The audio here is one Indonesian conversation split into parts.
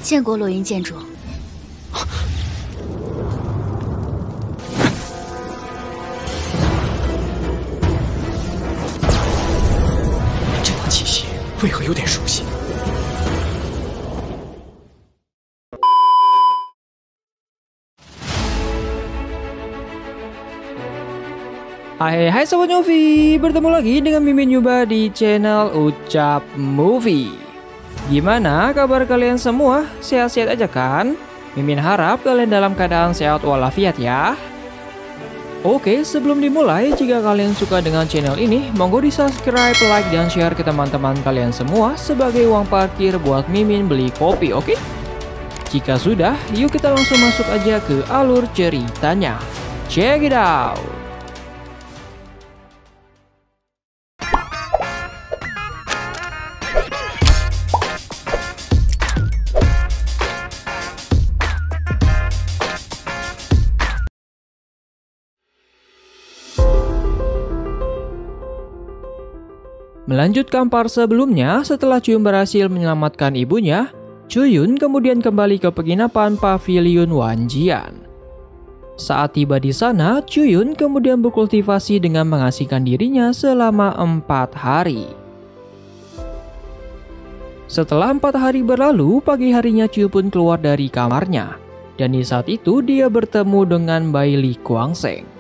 见过洛云剑主。这档气息为何有点熟悉？ Hai Sobat Movie, bertemu lagi dengan Mimin Yuba di channel Ucap Movie. Gimana kabar kalian semua? Sehat-sehat aja kan? Mimin harap kalian dalam keadaan sehat walafiat ya. Oke, sebelum dimulai, jika kalian suka dengan channel ini, monggo di subscribe, like, dan share ke teman-teman kalian semua sebagai uang parkir buat Mimin beli kopi, oke? Jika sudah, yuk kita langsung masuk aja ke alur ceritanya. Check it out! Melanjutkan part sebelumnya, setelah Chuyun berhasil menyelamatkan ibunya, Chuyun kemudian kembali ke penginapan Pavilion Wanjian. Saat tiba di sana, Chuyun kemudian berkultivasi dengan mengasingkan dirinya selama 4 hari. Setelah 4 hari berlalu, pagi harinya Chuyun pun keluar dari kamarnya. Dan di saat itu dia bertemu dengan Bai Li Guangsheng.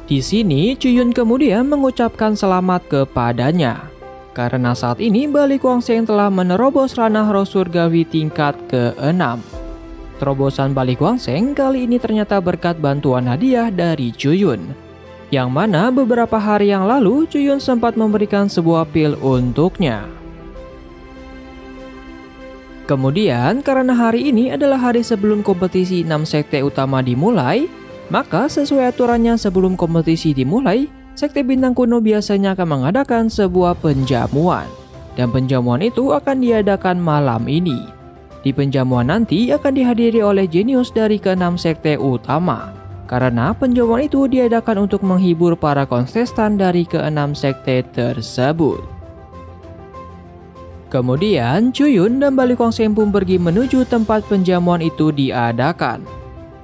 Di sini, Chuyun kemudian mengucapkan selamat kepadanya. Karena saat ini Bai Li Guangsheng telah menerobos ranah roh surgawi tingkat ke-6. Terobosan Bai Li Guangsheng kali ini ternyata berkat bantuan hadiah dari Chuyun. Yang mana beberapa hari yang lalu Chuyun sempat memberikan sebuah pil untuknya. Kemudian, karena hari ini adalah hari sebelum kompetisi 6 sekte utama dimulai, maka sesuai aturannya sebelum kompetisi dimulai, Sekte Bintang Kuno biasanya akan mengadakan sebuah penjamuan. Dan penjamuan itu akan diadakan malam ini. Di penjamuan nanti akan dihadiri oleh jenius dari ke-6 sekte utama. Karena penjamuan itu diadakan untuk menghibur para kontestan dari ke-6 sekte tersebut. Kemudian, Chuyun dan Bai Li Guangsheng pun pergi menuju tempat penjamuan itu diadakan.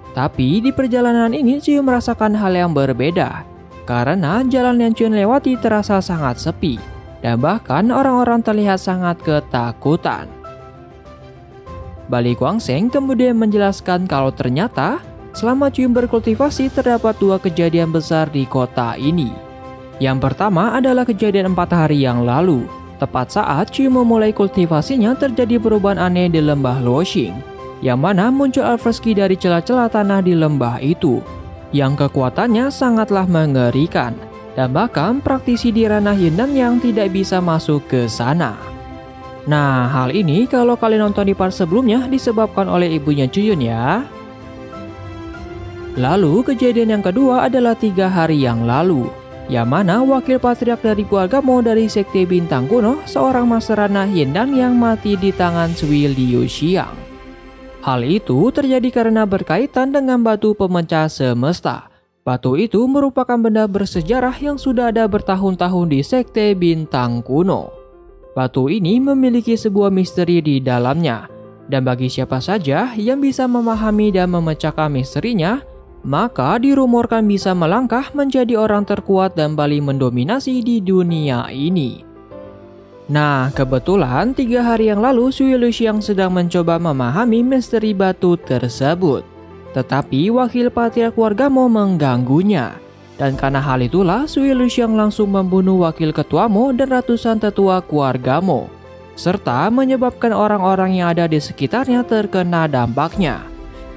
Tapi di perjalanan ini Chuyun merasakan hal yang berbeda. Karena jalan yang Chuyun lewati terasa sangat sepi. Dan bahkan orang-orang terlihat sangat ketakutan. Bai Li Guangsheng kemudian menjelaskan kalau ternyata selama Chuyun berkultivasi terdapat 2 kejadian besar di kota ini. Yang pertama adalah kejadian 4 hari yang lalu. Tepat saat Chuyun memulai kultivasinya terjadi perubahan aneh di lembah Luoxing. Yang mana muncul alfreski dari celah-celah tanah di lembah itu, yang kekuatannya sangatlah mengerikan, dan bahkan praktisi di ranah Yunnan yang tidak bisa masuk ke sana. Nah, hal ini kalau kalian nonton di part sebelumnya disebabkan oleh ibunya Chuyun ya. Lalu kejadian yang kedua adalah 3 hari yang lalu, yang mana wakil patriark dari keluarga Mo dari Sekte Bintang Kuno, seorang master ranah Yunnan yang mati di tangan Cui Liuxiang. Hal itu terjadi karena berkaitan dengan batu pemecah semesta. Batu itu merupakan benda bersejarah yang sudah ada bertahun-tahun di Sekte Bintang Kuno. Batu ini memiliki sebuah misteri di dalamnya. Dan bagi siapa saja yang bisa memahami dan memecahkan misterinya, maka dirumorkan bisa melangkah menjadi orang terkuat dan paling mendominasi di dunia ini. Nah, kebetulan 3 hari yang lalu Cui Liuxiang sedang mencoba memahami misteri batu tersebut. Tetapi wakil patriark keluarga Mo mengganggunya. Dan karena hal itulah Cui Liuxiang langsung membunuh wakil ketua Mo dan ratusan tetua keluarga Mo. Serta menyebabkan orang-orang yang ada di sekitarnya terkena dampaknya.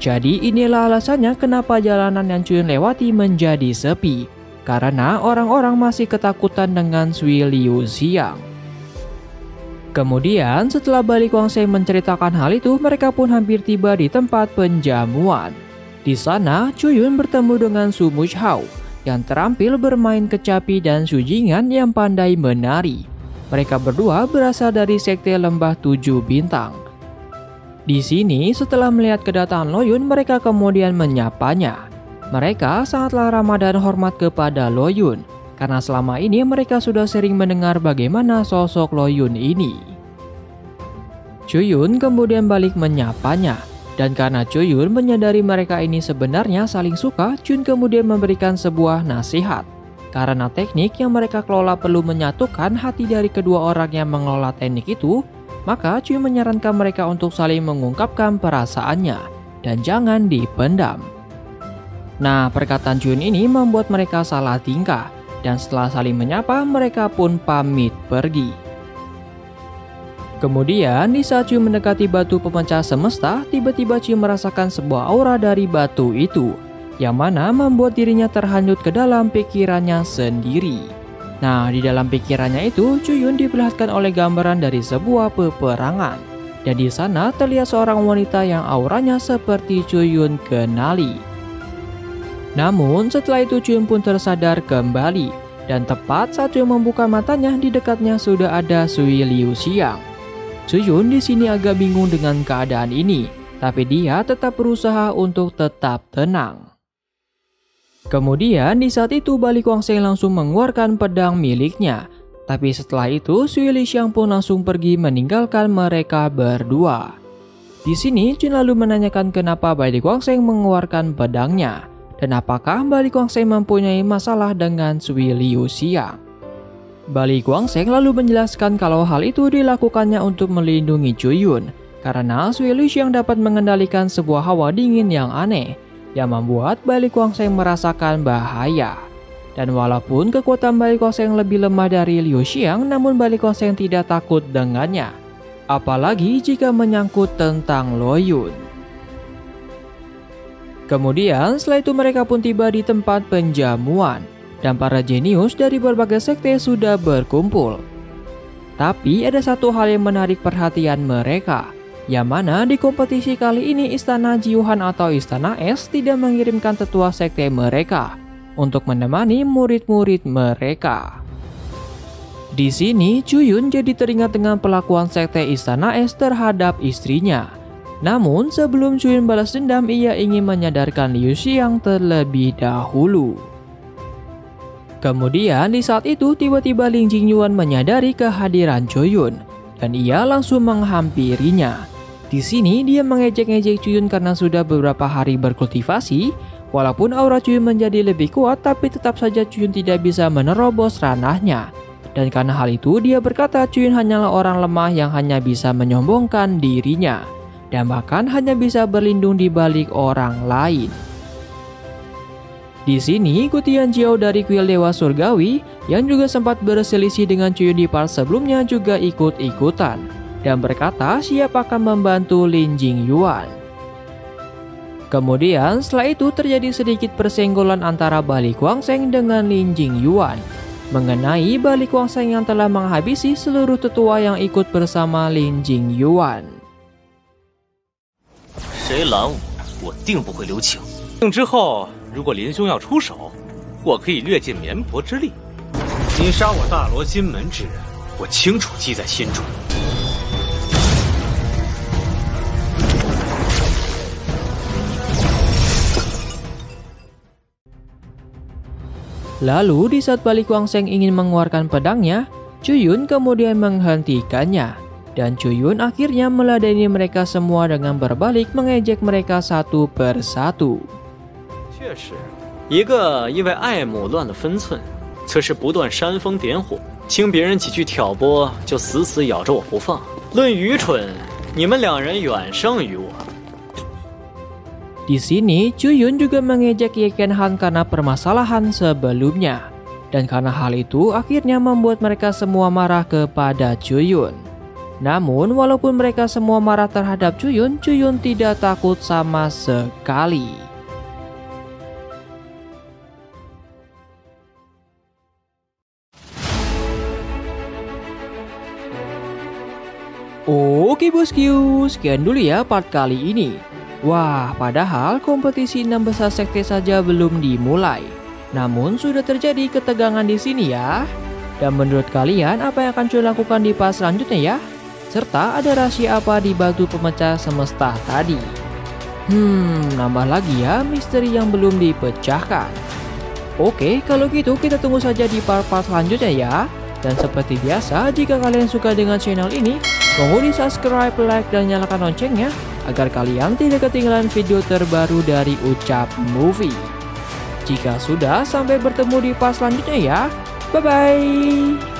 Jadi inilah alasannya kenapa jalanan yang Chuyun lewati menjadi sepi. Karena orang-orang masih ketakutan dengan Cui Liuxiang. Kemudian setelah Bai Li Guangsheng menceritakan hal itu, mereka pun hampir tiba di tempat penjamuan. Di sana, Chuyun bertemu dengan Su Mushao yang terampil bermain kecapi dan Su Jinghan yang pandai menari. Mereka berdua berasal dari Sekte Lembah 7 Bintang. Di sini, setelah melihat kedatangan Loyun, mereka kemudian menyapanya. Mereka sangatlah ramah dan hormat kepada Loyun. Karena selama ini mereka sudah sering mendengar bagaimana sosok Loyun ini. Chuyun kemudian balik menyapanya. Dan karena Chuyun menyadari mereka ini sebenarnya saling suka, Chun kemudian memberikan sebuah nasihat. Karena teknik yang mereka kelola perlu menyatukan hati dari kedua orang yang mengelola teknik itu, maka Chun menyarankan mereka untuk saling mengungkapkan perasaannya dan jangan dipendam. Nah, perkataan Chun ini membuat mereka salah tingkah, dan setelah saling menyapa, mereka pun pamit pergi. Kemudian, di saat Chun mendekati batu pemecah semesta, tiba-tiba Chun merasakan sebuah aura dari batu itu, yang mana membuat dirinya terhanyut ke dalam pikirannya sendiri. Nah, di dalam pikirannya itu, Chuyun diperlihatkan oleh gambaran dari sebuah peperangan. Dan di sana terlihat seorang wanita yang auranya seperti Chuyun kenali. Namun, setelah itu Chuyun pun tersadar kembali. Dan tepat saat Chuyun membuka matanya, di dekatnya sudah ada Sui Liu Xiang. Chuyun di sini agak bingung dengan keadaan ini, tapi dia tetap berusaha untuk tetap tenang. Kemudian di saat itu Bali Kuangsheng langsung mengeluarkan pedang miliknya, tapi setelah itu Sui Liu Xiang pun langsung pergi meninggalkan mereka berdua. Di sini Chun lalu menanyakan kenapa Bali Kuangsheng mengeluarkan pedangnya, dan apakah Bali Kuangsheng mempunyai masalah dengan Sui Liu Xiang. Bali Kuangsheng lalu menjelaskan kalau hal itu dilakukannya untuk melindungi Chuyun, karena Sui Liu Xiang dapat mengendalikan sebuah hawa dingin yang aneh, yang membuat Bali Kuangsheng merasakan bahaya. Dan walaupun kekuatan Bali Kuangsheng lebih lemah dari Liu Xiang, namun Bali Kuangsheng tidak takut dengannya, apalagi jika menyangkut tentang Lo Yun. Kemudian setelah itu mereka pun tiba di tempat penjamuan. Dan para jenius dari berbagai sekte sudah berkumpul. Tapi ada satu hal yang menarik perhatian mereka, yang mana di kompetisi kali ini Istana Jiuhan atau Istana Es tidak mengirimkan tetua sekte mereka untuk menemani murid-murid mereka. Di sini Chuyun jadi teringat dengan perlakuan sekte Istana Es terhadap istrinya. Namun sebelum Chuyun balas dendam, ia ingin menyadarkan Liu Xiang terlebih dahulu. Kemudian di saat itu tiba-tiba Ling Jingyuan menyadari kehadiran Chuyun dan ia langsung menghampirinya. Di sini dia mengejek-ngejek Chuyun karena sudah beberapa hari berkultivasi. Walaupun aura Chuyun menjadi lebih kuat, tapi tetap saja Chuyun tidak bisa menerobos ranahnya. Dan karena hal itu dia berkata Chuyun hanyalah orang lemah yang hanya bisa menyombongkan dirinya dan bahkan hanya bisa berlindung di balik orang lain. Di sini, Gutian Jiao dari kuil Dewa Surgawi yang juga sempat berselisih dengan Chuyun di part sebelumnya juga ikut-ikutan dan berkata siap akan membantu Lin Jingyuan. Kemudian setelah itu terjadi sedikit persenggolan antara Bali Kuangsheng dengan Lin Jingyuan mengenai Bali Kuangsheng yang telah menghabisi seluruh tetua yang ikut bersama Lin Jingyuan. 谁拦我，我定不会留情。之后。 如果林兄要出手，我可以略尽绵薄之力。你杀我大罗金门之人，我清楚记在心中。Lalu di saat Bali Kuangsheng ingin mengeluarkan pedangnya, Chuyun kemudian menghentikannya. Dan Chuyun akhirnya meladeni mereka semua dengan berbalik mengejek mereka satu persatu. 确实，一个因为爱慕乱了分寸，则是不断煽风点火，听别人几句挑拨就死死咬着我不放。论愚蠢，你们两人远胜于我。 Di sini, Chuyun juga mengejek Ye Ken Han karena permasalahan sebelumnya. Dan karena hal itu, akhirnya membuat mereka semua marah kepada Chuyun. Namun, walaupun mereka semua marah terhadap Chuyun, Chuyun tidak takut sama sekali. Oke bosku, sekian dulu ya part kali ini. Wah, padahal kompetisi 6 besar sekte saja belum dimulai. Namun sudah terjadi ketegangan di sini ya. Dan menurut kalian apa yang akan Chuyun lakukan di part selanjutnya ya? Serta ada rahasia apa di batu pemecah semesta tadi? Nambah lagi ya misteri yang belum dipecahkan. Oke, kalau gitu kita tunggu saja di part-part selanjutnya ya. Dan seperti biasa, jika kalian suka dengan channel ini, tunggu di subscribe, like, dan nyalakan loncengnya agar kalian tidak ketinggalan video terbaru dari Ucap Movie. Jika sudah, sampai bertemu di part selanjutnya ya. Bye-bye.